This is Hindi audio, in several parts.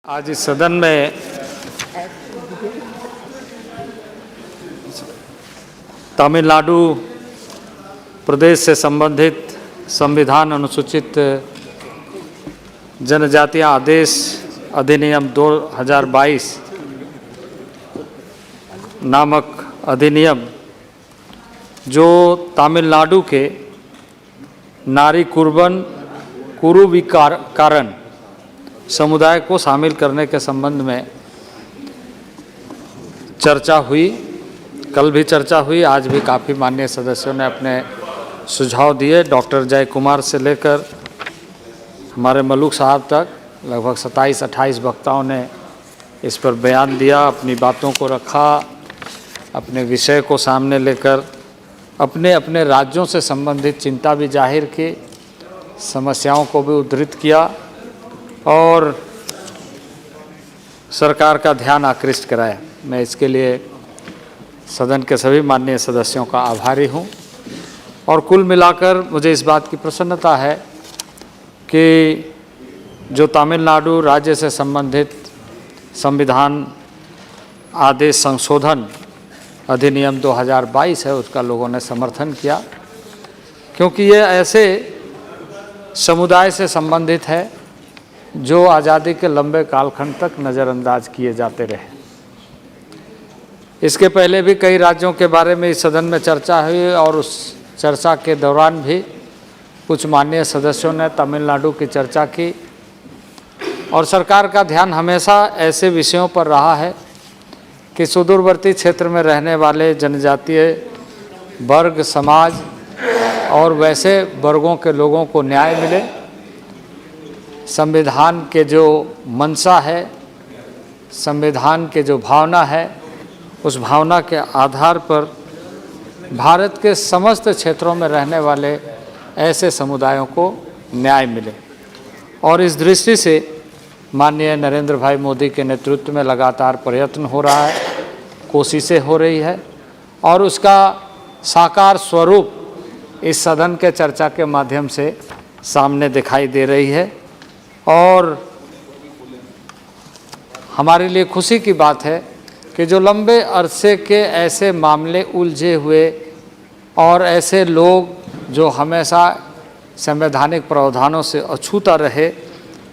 आज इस सदन में तमिलनाडु प्रदेश से संबंधित संविधान अनुसूचित जनजातियां आदेश अधिनियम 2022 नामक अधिनियम जो तमिलनाडु के नारी कुरुविकारन समुदाय को शामिल करने के संबंध में चर्चा हुई। कल भी चर्चा हुई, आज भी काफ़ी माननीय सदस्यों ने अपने सुझाव दिए। डॉक्टर जय कुमार से लेकर हमारे मलूक साहब तक लगभग 27-28 वक्ताओं ने इस पर बयान दिया, अपनी बातों को रखा, अपने विषय को सामने लेकर अपने अपने राज्यों से संबंधित चिंता भी जाहिर की, समस्याओं को भी उद्धृत किया और सरकार का ध्यान आकृष्ट कराया। मैं इसके लिए सदन के सभी माननीय सदस्यों का आभारी हूं और कुल मिलाकर मुझे इस बात की प्रसन्नता है कि जो तमिलनाडु राज्य से संबंधित संविधान आदेश संशोधन अधिनियम 2022 है उसका लोगों ने समर्थन किया, क्योंकि ये ऐसे समुदाय से संबंधित है जो आज़ादी के लंबे कालखंड तक नज़रअंदाज किए जाते रहे। इसके पहले भी कई राज्यों के बारे में इस सदन में चर्चा हुई और उस चर्चा के दौरान भी कुछ माननीय सदस्यों ने तमिलनाडु की चर्चा की और सरकार का ध्यान हमेशा ऐसे विषयों पर रहा है कि सुदूरवर्ती क्षेत्र में रहने वाले जनजातीय वर्ग, समाज और वैसे वर्गों के लोगों को न्याय मिले। संविधान के जो मंशा है, संविधान के जो भावना है, उस भावना के आधार पर भारत के समस्त क्षेत्रों में रहने वाले ऐसे समुदायों को न्याय मिले। और इस दृष्टि से माननीय नरेंद्र भाई मोदी के नेतृत्व में लगातार प्रयत्न हो रहा है, कोशिशें हो रही है और उसका साकार स्वरूप इस सदन के चर्चा के माध्यम से सामने दिखाई दे रही है। और हमारे लिए खुशी की बात है कि जो लंबे अरसे के ऐसे मामले उलझे हुए और ऐसे लोग जो हमेशा संवैधानिक प्रावधानों से अछूता रहे,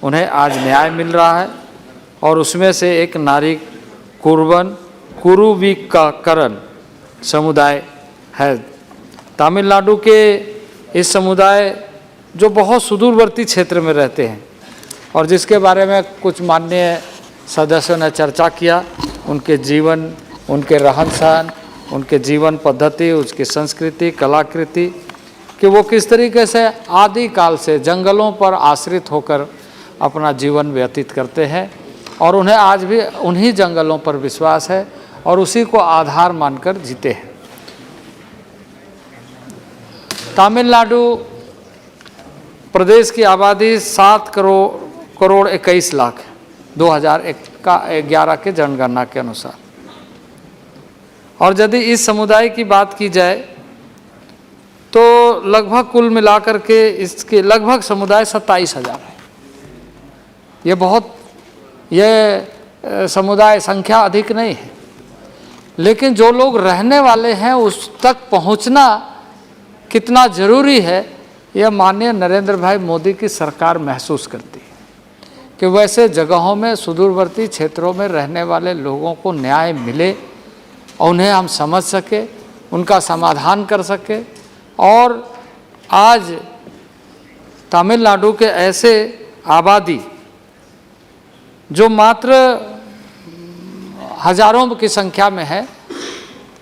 उन्हें आज न्याय मिल रहा है। और उसमें से एक नारी कुरुविकारन समुदाय है। तमिलनाडु के इस समुदाय जो बहुत सुदूरवर्ती क्षेत्र में रहते हैं और जिसके बारे में कुछ माननीय सदस्यों ने चर्चा किया, उनके जीवन, उनके रहन सहन, उनके जीवन पद्धति, उसकी संस्कृति, कलाकृति, कि वो किस तरीके से आदिकाल से जंगलों पर आश्रित होकर अपना जीवन व्यतीत करते हैं और उन्हें आज भी उन्हीं जंगलों पर विश्वास है और उसी को आधार मानकर जीते हैं। तमिलनाडु प्रदेश की आबादी 7 करोड़ 21 लाख है 2011 के जनगणना के अनुसार। और यदि इस समुदाय की बात की जाए तो लगभग कुल मिलाकर के इसके लगभग समुदाय 27,000 है। ये समुदाय संख्या अधिक नहीं है, लेकिन जो लोग रहने वाले हैं उस तक पहुंचना कितना ज़रूरी है, यह माननीय नरेंद्र भाई मोदी की सरकार महसूस करती है कि वैसे जगहों में, सुदूरवर्ती क्षेत्रों में रहने वाले लोगों को न्याय मिले और उन्हें हम समझ सके, उनका समाधान कर सके। और आज तमिलनाडु के ऐसे आबादी जो मात्र हजारों की संख्या में है,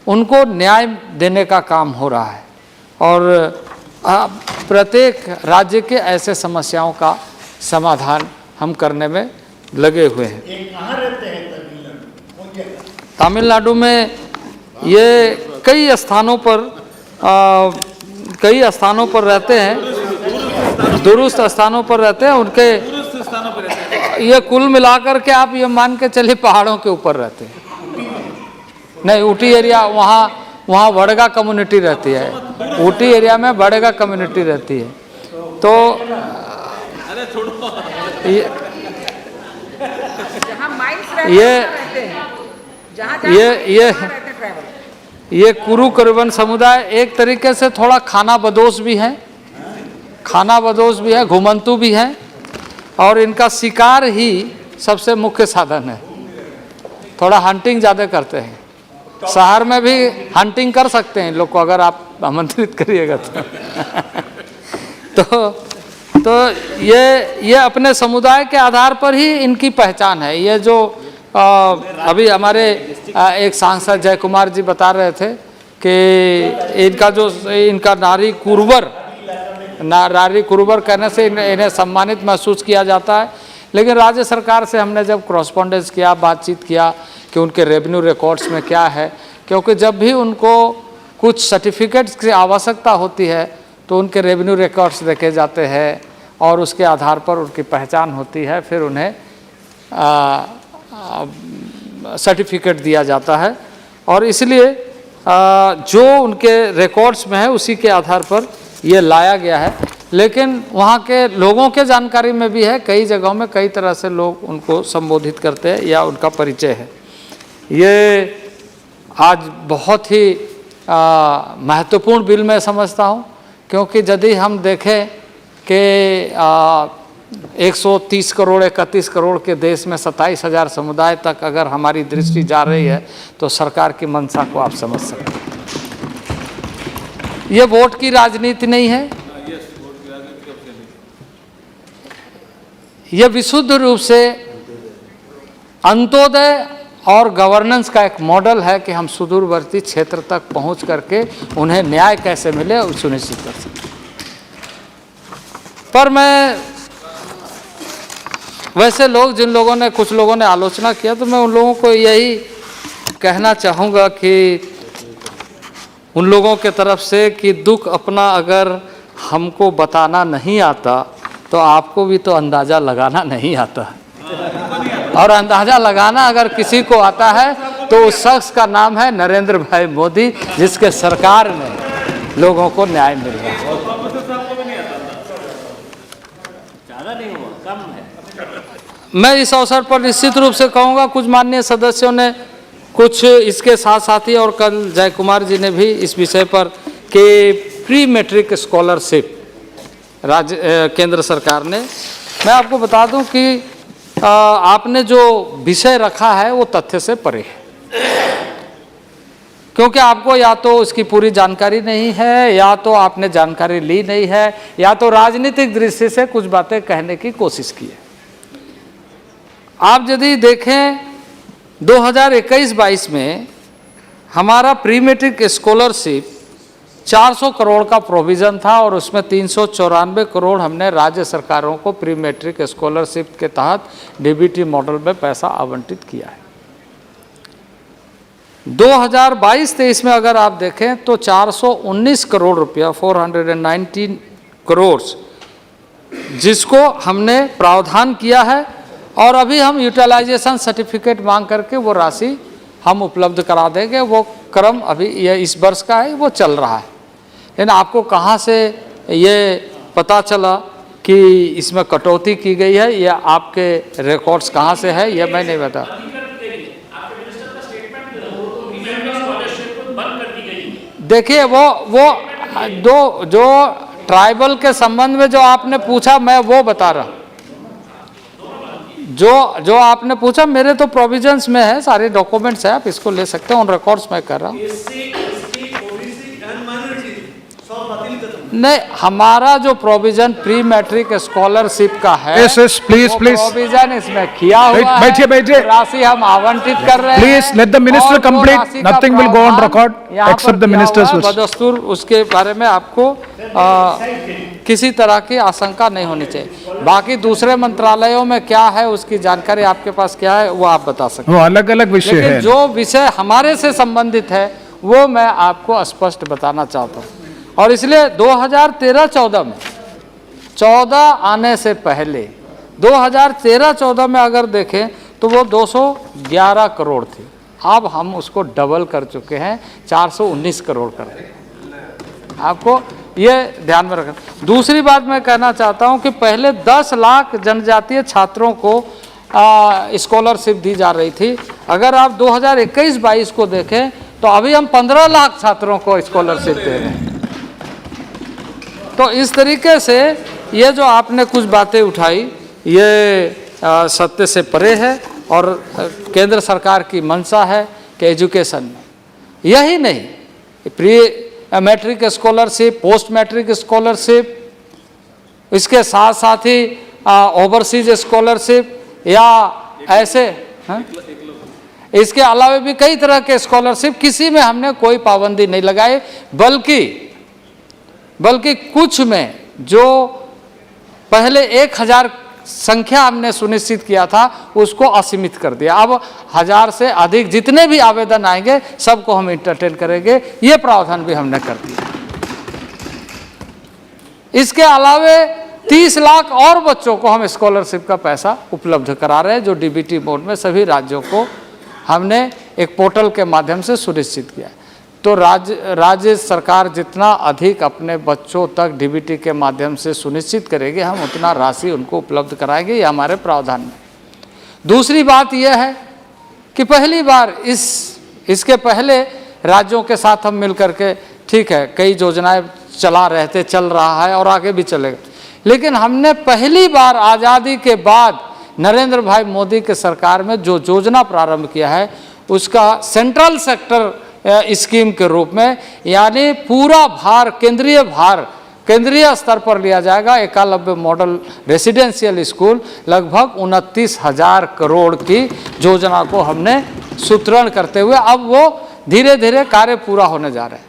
उनको न्याय देने का काम हो रहा है और प्रत्येक राज्य के ऐसे समस्याओं का समाधान हम करने में लगे हुए हैं। कहाँ रहते हैं तमिलनाडु में ये कई स्थानों पर रहते हैं, दूरस्थ स्थानों पर रहते हैं। उनके ये कुल मिलाकर के आप ये मान के चलिए पहाड़ों के ऊपर रहते हैं। नहीं, ऊटी एरिया, वहाँ वड़गा कम्युनिटी रहती है। ऊटी एरिया में वड़गा कम्युनिटी रहती है। तो जहाँ माइंस रहते ये हैं, वहाँ रहते हैं। जहाँ जहाँ ये माइंस ये वहाँ रहते हैं ट्राइबल। ये कुरु कुरुबन समुदाय एक तरीके से थोड़ा खाना बदोश भी है, खाना बदोश भी है, घुमंतु भी है, और इनका शिकार ही सबसे मुख्य साधन है। थोड़ा हंटिंग ज़्यादा करते हैं। शहर में भी हंटिंग कर सकते हैं लोग को, अगर आप आमंत्रित करिएगा तो ये अपने समुदाय के आधार पर ही इनकी पहचान है। ये जो अभी हमारे एक सांसद जय कुमार जी बता रहे थे कि इनका नारी कुरुबर कहने से इन्हें सम्मानित महसूस किया जाता है। लेकिन राज्य सरकार से हमने जब कॉरस्पॉन्डेंस किया, बातचीत किया कि उनके रेवेन्यू रिकॉर्ड्स में क्या है, क्योंकि जब भी उनको कुछ सर्टिफिकेट्स की आवश्यकता होती है तो उनके रेवेन्यू रिकॉर्ड्स देखे जाते हैं और उसके आधार पर उनकी पहचान होती है, फिर उन्हें सर्टिफिकेट दिया जाता है। और इसलिए जो उनके रिकॉर्ड्स में है उसी के आधार पर ये लाया गया है। लेकिन वहाँ के लोगों के जानकारी में भी है, कई जगहों में कई तरह से लोग उनको संबोधित करते हैं या उनका परिचय है। ये आज बहुत ही महत्वपूर्ण बिल मैं समझता हूँ, क्योंकि यदि हम देखें कि 130 करोड़ 31 करोड़ के देश में 27,000 समुदाय तक अगर हमारी दृष्टि जा रही है तो सरकार की मंशा को आप समझ सकते हैं। ये वोट की राजनीति नहीं है, ये विशुद्ध रूप से अंत्योदय और गवर्नेंस का एक मॉडल है कि हम सुदूरवर्ती क्षेत्र तक पहुंच करके उन्हें न्याय कैसे मिले और सुनिश्चित कर सकें। पर मैं वैसे लोग कुछ लोगों ने आलोचना किया, तो मैं उन लोगों को यही कहना चाहूँगा कि उन लोगों के तरफ से कि दुख अपना अगर हमको बताना नहीं आता तो आपको भी तो अंदाज़ा लगाना नहीं आता है। और अंदाज़ा लगाना अगर किसी को आता है तो उस शख्स का नाम है नरेंद्र भाई मोदी, जिसके सरकार में लोगों को न्याय मिल रहा है। मैं इस अवसर पर निश्चित रूप से कहूँगा, कुछ माननीय सदस्यों ने कुछ इसके साथ साथ ही, और कल जय कुमार जी ने भी इस विषय पर कि प्री मैट्रिक स्कॉलरशिप केंद्र सरकार ने, मैं आपको बता दूं कि आपने जो विषय रखा है वो तथ्य से परे है, क्योंकि आपको या तो उसकी पूरी जानकारी नहीं है, या तो आपने जानकारी ली नहीं है, या तो राजनीतिक दृष्टि से कुछ बातें कहने की कोशिश की है। आप यदि देखें 2021-22 में हमारा प्री मैट्रिक स्कॉलरशिप 400 करोड़ का प्रोविज़न था और उसमें 394 करोड़ हमने राज्य सरकारों को प्री मैट्रिक स्कॉलरशिप के तहत डीबीटी मॉडल में पैसा आवंटित किया है। 2022-23 में अगर आप देखें तो 419 करोड़ रुपया 419 करोड़ जिसको हमने प्रावधान किया है, और अभी हम यूटिलाइजेशन सर्टिफिकेट मांग करके वो राशि हम उपलब्ध करा देंगे। वो क्रम अभी ये इस वर्ष का है, वो चल रहा है। लेकिन आपको कहाँ से ये पता चला कि इसमें कटौती की गई है, या आपके रिकॉर्ड्स कहाँ से है, ये मैं नहीं बता। देखिए वो जो ट्राइबल के संबंध में जो आपने पूछा, मैं वो बता रहा हूँ। जो आपने पूछा मेरे तो प्रोविजंस में है, सारे डॉक्यूमेंट्स है, आप इसको ले सकते हैं, उन रिकॉर्ड्स में कर रहा हूँ। नहीं, हमारा जो प्रोविजन प्री मैट्रिक स्कॉलरशिप का है, प्लीज प्रोविजन इसमें किया हुआ है। बैठिए। राशि हम आवंटित कर रहे हैं। Please let the minister complete, nothing will go on record except the minister's. बदस्तूर उसके बारे में आपको किसी तरह की आशंका नहीं होनी चाहिए। बाकी दूसरे मंत्रालयों में क्या है उसकी जानकारी आपके पास क्या है वो आप बता सकते हैं, वो अलग अलग विषय है। जो विषय हमारे से संबंधित है वो मैं आपको स्पष्ट बताना चाहता हूँ। और इसलिए 2013-14 में 14 आने से पहले 2013-14 में अगर देखें तो वो 211 करोड़ थी, अब हम उसको डबल कर चुके हैं, 419 करोड़ कर दिए। आपको ये ध्यान में रखना। दूसरी बात मैं कहना चाहता हूँ कि पहले 10 लाख जनजातीय छात्रों को स्कॉलरशिप दी जा रही थी। अगर आप 2021-22 को देखें तो अभी हम 15 लाख छात्रों को स्कॉलरशिप दे रहे हैं। तो इस तरीके से ये जो आपने कुछ बातें उठाई ये सत्य से परे है और केंद्र सरकार की मंशा है कि एजुकेशन में यही नहीं, pre matric scholarship, post matric scholarship, इसके साथ साथ ही ओवरसीज स्कॉलरशिप या ऐसे इसके अलावा भी कई तरह के स्कॉलरशिप, किसी में हमने कोई पाबंदी नहीं लगाई, बल्कि कुछ में जो पहले 1000 संख्या हमने सुनिश्चित किया था उसको असीमित कर दिया। अब 1000 से अधिक जितने भी आवेदन आएंगे सबको हम इंटरटेन करेंगे, ये प्रावधान भी हमने कर दिया। इसके अलावे 30 लाख और बच्चों को हम स्कॉलरशिप का पैसा उपलब्ध करा रहे हैं, जो डीबीटी मोड में सभी राज्यों को हमने एक पोर्टल के माध्यम से सुनिश्चित किया। तो राज्य सरकार जितना अधिक अपने बच्चों तक डीबीटी के माध्यम से सुनिश्चित करेगी, हम उतना राशि उनको उपलब्ध कराएंगे, ये हमारे प्रावधान में। दूसरी बात यह है कि पहली बार इसके पहले राज्यों के साथ हम मिलकर के, ठीक है, कई योजनाएं चला रहे थे, चल रहा है और आगे भी चलेगा, लेकिन हमने पहली बार आज़ादी के बाद नरेंद्र भाई मोदी के सरकार में जो योजना प्रारंभ किया है उसका सेंट्रल सेक्टर स्कीम के रूप में, यानी पूरा भार केंद्रीय स्तर पर लिया जाएगा। एकलव्य मॉडल रेसिडेंशियल स्कूल लगभग 29,000 करोड़ की योजना को हमने सूत्रण करते हुए अब वो धीरे धीरे कार्य पूरा होने जा रहे हैं।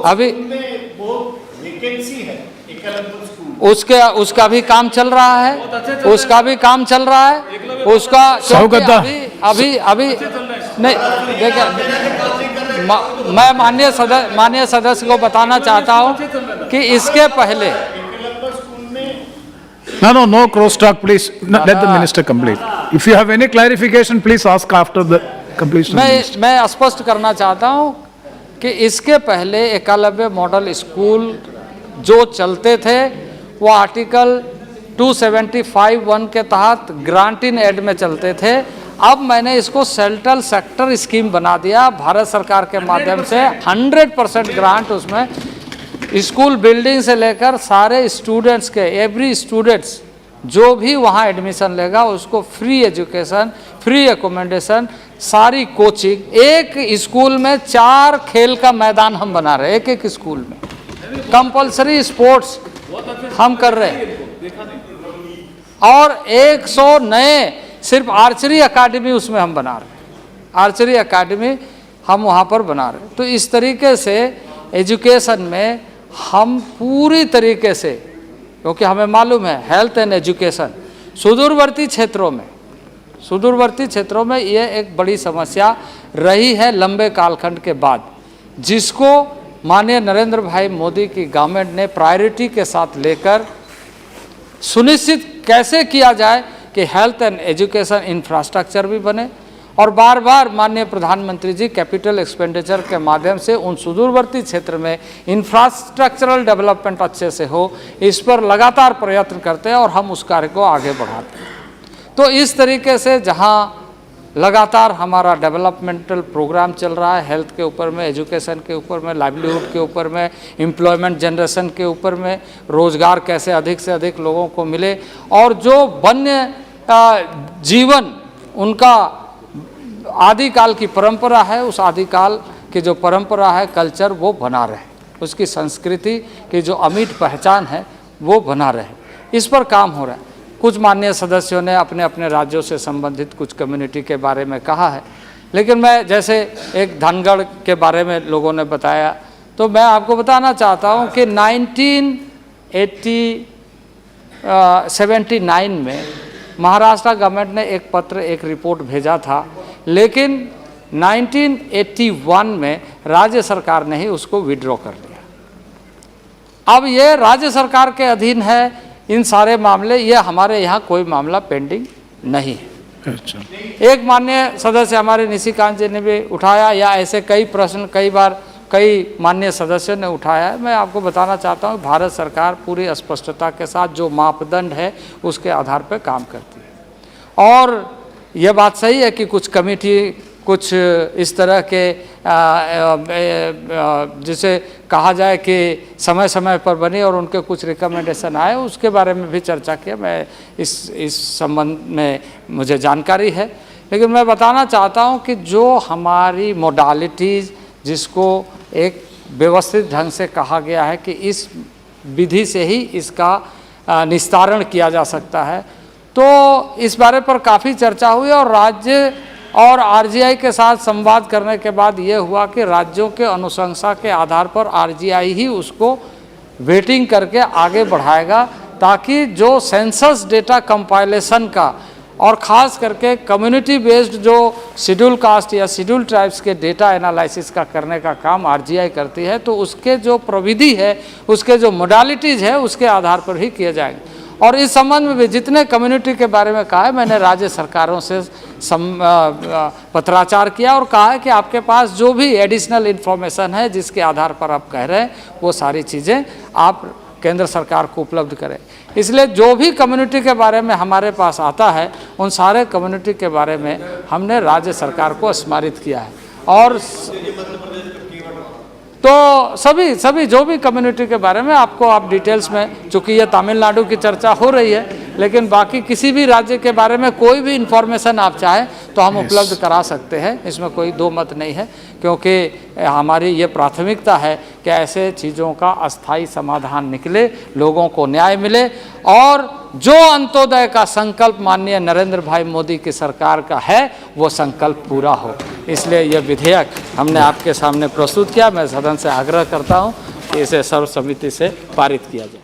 अभी वैकेंसी है एकलव्य स्कूल, उसका भी काम चल रहा है, उसका भी काम चल रहा है, उसका अभी नहीं देखिए, मैं माननीय सदस्य को बताना चाहता हूं कि इसके पहले No crosstalk, please. Let the minister complete. If you have any clarification, please ask after the completion. मैं स्पष्ट करना चाहता हूं कि इसके पहले एकलव्य मॉडल स्कूल जो चलते थे वो आर्टिकल 275(1) के तहत ग्रांट इन एड में चलते थे। अब मैंने इसको सेंट्रल सेक्टर स्कीम बना दिया भारत सरकार के माध्यम से, 100% ग्रांट उसमें स्कूल बिल्डिंग से लेकर सारे स्टूडेंट्स के, एवरी स्टूडेंट्स जो भी वहाँ एडमिशन लेगा उसको फ्री एजुकेशन, फ्री एकोमोडेशन, सारी कोचिंग। एक स्कूल में 4 खेल का मैदान हम बना रहे हैं, एक स्कूल में कंपलसरी स्पोर्ट्स हम कर रहे हैं, और 100 नए सिर्फ आर्चरी एकेडमी उसमें हम बना रहे हैं, आर्चरी एकेडमी हम वहाँ पर बना रहे हैं। तो इस तरीके से एजुकेशन में हम पूरी तरीके से, क्योंकि हमें मालूम है हेल्थ एंड एजुकेशन सुदूरवर्ती क्षेत्रों में ये एक बड़ी समस्या रही है लंबे कालखंड के बाद, जिसको माननीय नरेंद्र भाई मोदी की गवर्नमेंट ने प्रायोरिटी के साथ लेकर सुनिश्चित कैसे किया जाए कि हेल्थ एंड एजुकेशन इंफ्रास्ट्रक्चर भी बने, और बार बार माननीय प्रधानमंत्री जी कैपिटल एक्सपेंडिचर के माध्यम से उन सुदूरवर्ती क्षेत्र में इंफ्रास्ट्रक्चरल डेवलपमेंट अच्छे से हो, इस पर लगातार प्रयत्न करते हैं और हम उस कार्य को आगे बढ़ाते हैं। तो इस तरीके से जहाँ लगातार हमारा डेवलपमेंटल प्रोग्राम चल रहा है, हेल्थ के ऊपर में, एजुकेशन के ऊपर में, लाइवलीहुड के ऊपर में, एम्प्लॉयमेंट जनरेशन के ऊपर में, रोज़गार कैसे अधिक से अधिक लोगों को मिले, और जो वन्य जीवन उनका आदिकाल की परंपरा है, उस आदिकाल की जो परंपरा है, कल्चर, वो बना रहे, उसकी संस्कृति की जो अमिट पहचान है वो बना रहे, इस पर काम हो रहा है। कुछ माननीय सदस्यों ने अपने अपने राज्यों से संबंधित कुछ कम्युनिटी के बारे में कहा है, लेकिन मैं जैसे एक धनगढ़ के बारे में लोगों ने बताया, तो मैं आपको बताना चाहता हूं कि 1979 में महाराष्ट्र गवर्नमेंट ने एक पत्र, एक रिपोर्ट भेजा था, लेकिन 1981 में राज्य सरकार ने ही उसको विड्रॉ कर लिया। अब ये राज्य सरकार के अधीन है इन सारे मामले, ये हमारे यहाँ कोई मामला पेंडिंग नहीं है। अच्छा। एक माननीय सदस्य हमारे निशिकांत जी ने भी उठाया, या ऐसे कई प्रश्न कई बार कई माननीय सदस्यों ने उठाया है। मैं आपको बताना चाहता हूँ भारत सरकार पूरी स्पष्टता के साथ जो मापदंड है उसके आधार पर काम करती है, और ये बात सही है कि कुछ कमेटी कुछ इस तरह के जिसे कहा जाए कि समय समय पर बनी और उनके कुछ रिकमेंडेशन आए, उसके बारे में भी चर्चा किया। मैं इस संबंध में मुझे जानकारी है, लेकिन मैं बताना चाहता हूं कि जो हमारी मोडालिटीज़ जिसको एक व्यवस्थित ढंग से कहा गया है कि इस विधि से ही इसका निस्तारण किया जा सकता है, तो इस बारे पर काफ़ी चर्चा हुई और राज्य और आरजीआई के साथ संवाद करने के बाद ये हुआ कि राज्यों के अनुशंसा के आधार पर आरजीआई ही उसको वेटिंग करके आगे बढ़ाएगा, ताकि जो सेंसस डेटा कंपाइलेशन का और ख़ास करके कम्युनिटी बेस्ड जो शेड्यूल कास्ट या शेड्यूल ट्राइब्स के डेटा एनालिसिस का करने का काम आरजीआई करती है, तो उसके जो प्रविधि है, उसके जो मोडालिटीज़ है, उसके आधार पर ही किए जाएंगे। और इस संबंध में भी जितने कम्युनिटी के बारे में कहा है, मैंने राज्य सरकारों से पत्राचार किया और कहा है कि आपके पास जो भी एडिशनल इन्फॉर्मेशन है जिसके आधार पर आप कह रहे हैं, वो सारी चीज़ें आप केंद्र सरकार को उपलब्ध करें। इसलिए जो भी कम्युनिटी के बारे में हमारे पास आता है, उन सारे कम्युनिटी के बारे में हमने राज्य सरकार को स्मारित किया है। और तो सभी जो भी कम्युनिटी के बारे में आपको आप डिटेल्स में, चूँकि ये तमिलनाडु की चर्चा हो रही है, लेकिन बाकी किसी भी राज्य के बारे में कोई भी इन्फॉर्मेशन आप चाहें तो हम उपलब्ध करा सकते हैं, इसमें कोई दो मत नहीं है, क्योंकि हमारी ये प्राथमिकता है कि ऐसे चीज़ों का अस्थायी समाधान निकले, लोगों को न्याय मिले और जो अंत्योदय का संकल्प माननीय नरेंद्र भाई मोदी की सरकार का है, वो संकल्प पूरा हो। इसलिए यह विधेयक हमने आपके सामने प्रस्तुत किया। मैं सदन से आग्रह करता हूँ कि इसे सर्वसम्मति से पारित किया जाए।